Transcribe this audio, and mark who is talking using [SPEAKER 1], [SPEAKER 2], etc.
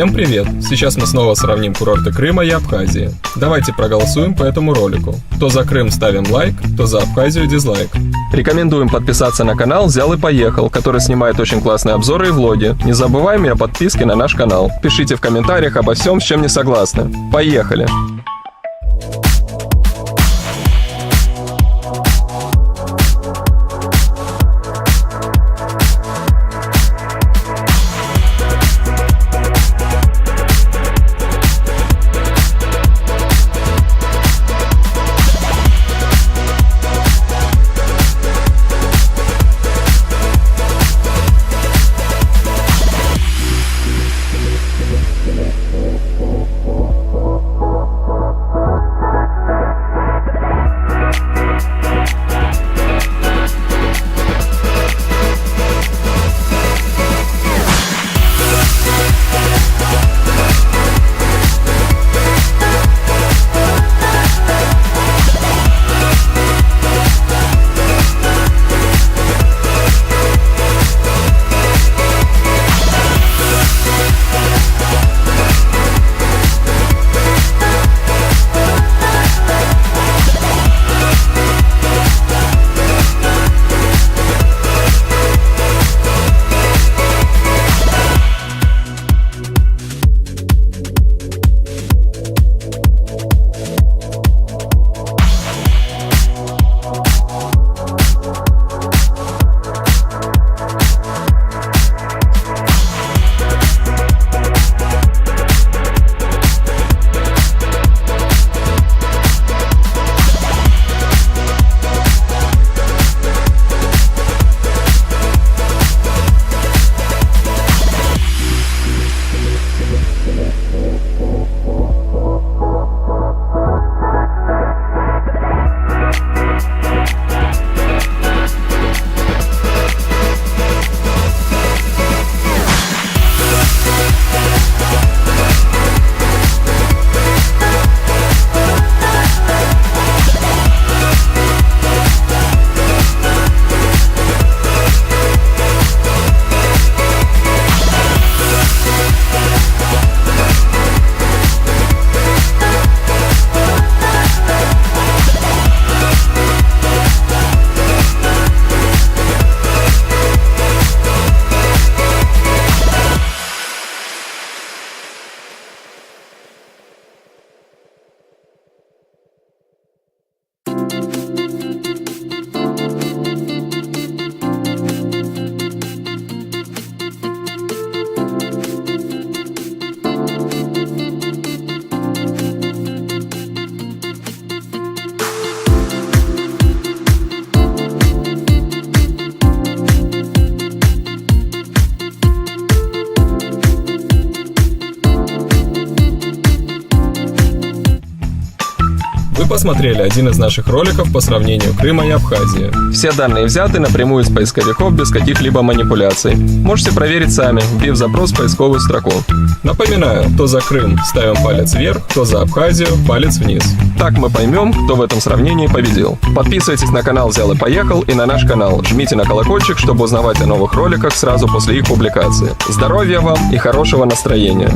[SPEAKER 1] Всем привет! Сейчас мы снова сравним курорты Крыма и Абхазии. Давайте проголосуем по этому ролику. Кто за Крым, ставим лайк, кто за Абхазию — дизлайк.
[SPEAKER 2] Рекомендуем подписаться на канал «Взял и поехал», который снимает очень классные обзоры и влоги. Не забываем и о подписке на наш канал. Пишите в комментариях обо всем, с чем не согласны. Поехали!
[SPEAKER 1] Вы посмотрели один из наших роликов по сравнению Крыма и Абхазии.
[SPEAKER 2] Все данные взяты напрямую из поисковиков без каких-либо манипуляций. Можете проверить сами, вбив запрос в поисковую строку.
[SPEAKER 1] Напоминаю, кто за Крым, ставим палец вверх, кто за Абхазию — палец вниз.
[SPEAKER 2] Так мы поймем, кто в этом сравнении победил. Подписывайтесь на канал «Взял и поехал» и на наш канал. Жмите на колокольчик, чтобы узнавать о новых роликах сразу после их публикации. Здоровья вам и хорошего настроения!